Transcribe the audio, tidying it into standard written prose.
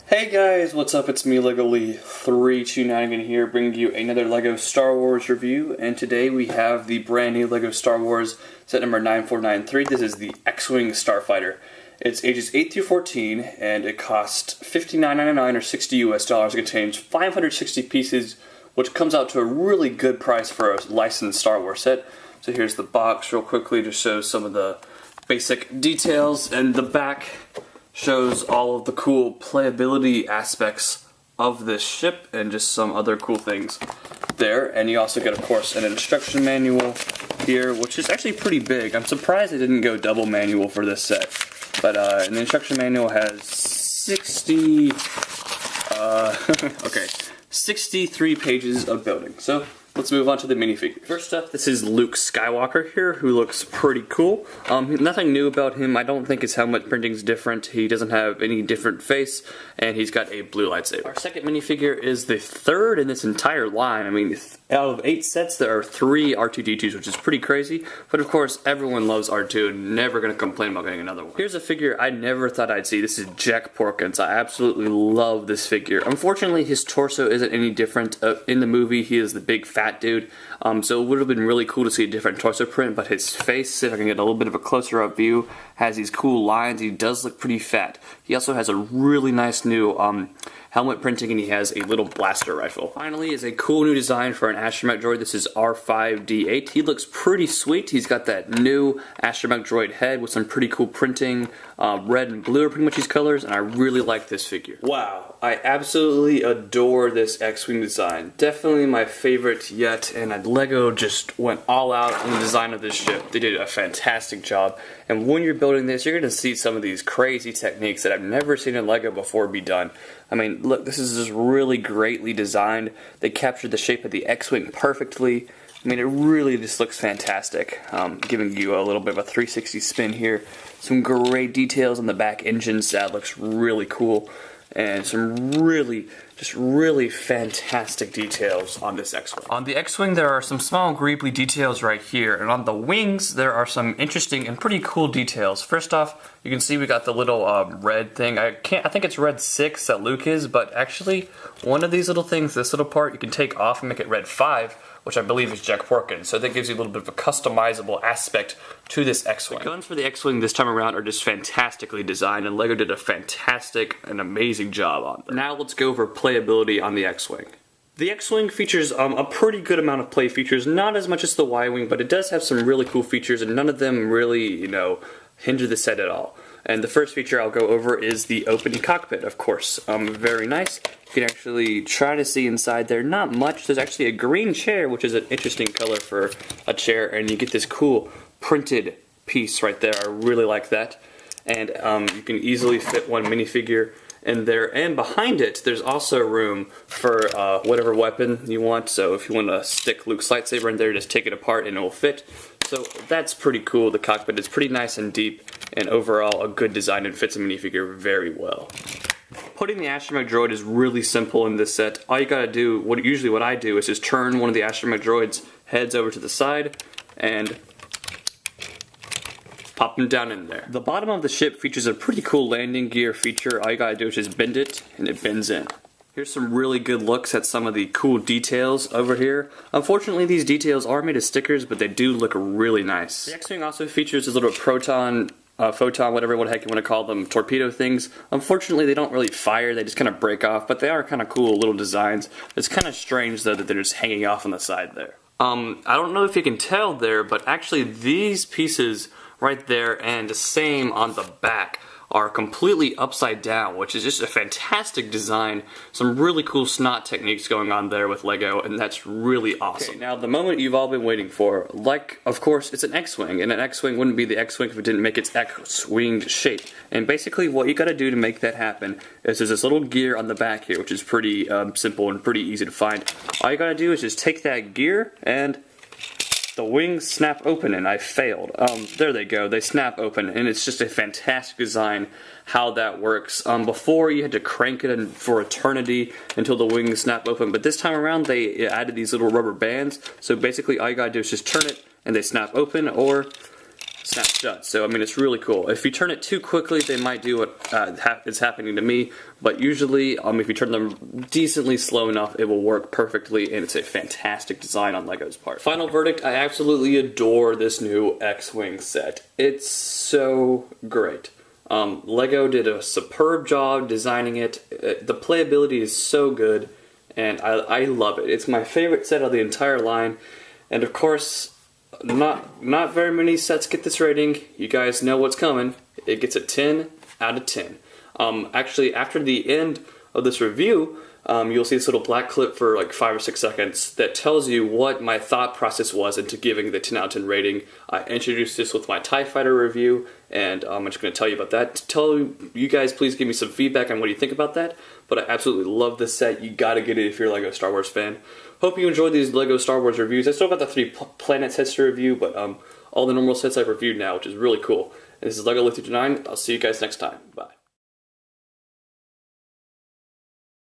Hey guys, what's up? It's me, LegoLee329 again here, bringing you another LEGO Star Wars review, and today we have the brand new LEGO Star Wars set number 9493. This is the X-Wing Starfighter. It's ages 8 through 14, and it costs $59.99 or $60 US. It contains 560 pieces, which comes out to a really good price for a licensed Star Wars set. So here's the box real quickly to show some of the basic details, and the back shows all of the cool playability aspects of this ship and just some other cool things there. And you also get, of course, an instruction manual here, which is actually pretty big. I'm surprised they didn't go double manual for this set. But and the instruction manual has 63 pages of building. So let's move on to the minifigure. First up, this is Luke Skywalker here, who looks pretty cool. Nothing new about him. I don't think his helmet printing's different. He doesn't have any different face, and he's got a blue lightsaber. Our second minifigure is the third in this entire line. I mean, out of 8 sets, there are 3 R2-D2s, which is pretty crazy. But of course, everyone loves R2, and never gonna complain about getting another one. Here's a figure I never thought I'd see. This is Jack Porkins. I absolutely love this figure. Unfortunately, his torso isn't any different. In the movie, he is the big fat dude, so it would have been really cool to see a different torso print, but his face, if I can get a little bit of a closer up view, has these cool lines. He does look pretty fat. He also has a really nice new helmet printing, and he has a little blaster rifle. Finally is a cool new design for an Astronaut Droid. This is R5-D8. He looks pretty sweet. He's got that new Astronaut Droid head with some pretty cool printing. Red and blue are pretty much his colors, and I really like this figure. Wow, I absolutely adore this X-Wing design. Definitely my favorite yet, and LEGO just went all out on the design of this ship. They did a fantastic job, and when you're building this, you're going to see some of these crazy techniques that I've never seen in LEGO before be done. I mean, look, this is just really greatly designed. They captured the shape of the X-Wing perfectly. I mean, it really just looks fantastic. Giving you a little bit of a 360 spin here. Some great details on the back engines. That looks really cool. And some really fantastic details on this X-Wing. On the X-Wing, there are some small greebly details right here, and on the wings, there are some interesting and pretty cool details. First off, you can see we got the little red thing. I think it's red 6 that Luke is, but actually, one of these little things, this little part, you can take off and make it red 5, which I believe is Jack Porkins. So that gives you a little bit of a customizable aspect to this X-Wing. The guns for the X-Wing this time around are just fantastically designed, and LEGO did a fantastic and amazing job on them. Now let's go over playability on the X-Wing. The X-Wing features a pretty good amount of play features, not as much as the Y-Wing, but it does have some really cool features, and none of them really, hinder the set at all. And the first feature I'll go over is the opening cockpit, of course. Very nice. You can actually try to see inside there. Not much. There's actually a green chair, which is an interesting color for a chair, and you get this cool printed piece right there. I really like that. And you can easily fit one minifigure in there, and behind it there's also room for whatever weapon you want. So if you want to stick Luke's lightsaber in there, just take it apart and it will fit. So that's pretty cool. The cockpit is pretty nice and deep, and overall a good design and fits a minifigure very well. Putting the Astronaut Droid is really simple in this set. All you gotta do, usually what I do, is just turn one of the Astronaut Droid's heads over to the side and pop them down in there. The bottom of the ship features a pretty cool landing gear feature. All you gotta do is just bend it, and it bends in. Here's some really good looks at some of the cool details over here. Unfortunately, these details are made of stickers, but they do look really nice. The X-Wing also features this little photon, whatever the heck you want to call them, torpedo things. Unfortunately, they don't really fire, they just kind of break off, but they are kind of cool little designs. It's kind of strange, though, that they're just hanging off on the side there. I don't know if you can tell there, but actually these pieces right there and the same on the back are completely upside down, which is just a fantastic design. Some really cool snot techniques going on there with LEGO, and that's really awesome. Okay, now the moment you've all been waiting for, of course, it's an X-Wing, and an X-Wing wouldn't be the X-Wing if it didn't make its X-winged shape. And basically what you gotta do to make that happen is there's this little gear on the back here, which is pretty simple and pretty easy to find. All you gotta do is just take that gear and the wings snap open, and I failed. There they go, they snap open, and it's just a fantastic design how that works. Before you had to crank it for eternity until the wings snap open, but this time around they added these little rubber bands, so basically all you gotta do is just turn it and they snap open, or snap shut. So I mean, it's really cool. If you turn it too quickly, they might do what is happening to me. But usually, if you turn them decently slow enough, it will work perfectly, and it's a fantastic design on Lego's part. Final verdict: I absolutely adore this new X-Wing set. It's so great. Lego did a superb job designing it. The playability is so good, and I love it. It's my favorite set of the entire line, and of course, not very many sets get this rating. You guys know what's coming. It gets a 10 out of 10. Actually, after the end of this review, you'll see this little black clip for like 5 or 6 seconds that tells you what my thought process was into giving the 10 out of 10 rating. I introduced this with my TIE Fighter review, and I'm just going to tell you about that. Tell you guys, please give me some feedback on what you think about that. But I absolutely love this set. You gotta get it if you're a Lego Star Wars fan. Hope you enjoyed these Lego Star Wars reviews. I still got the 3 planet sets to review, but all the normal sets I've reviewed now, which is really cool. And this is Lego Lithium 9. I'll see you guys next time. Bye.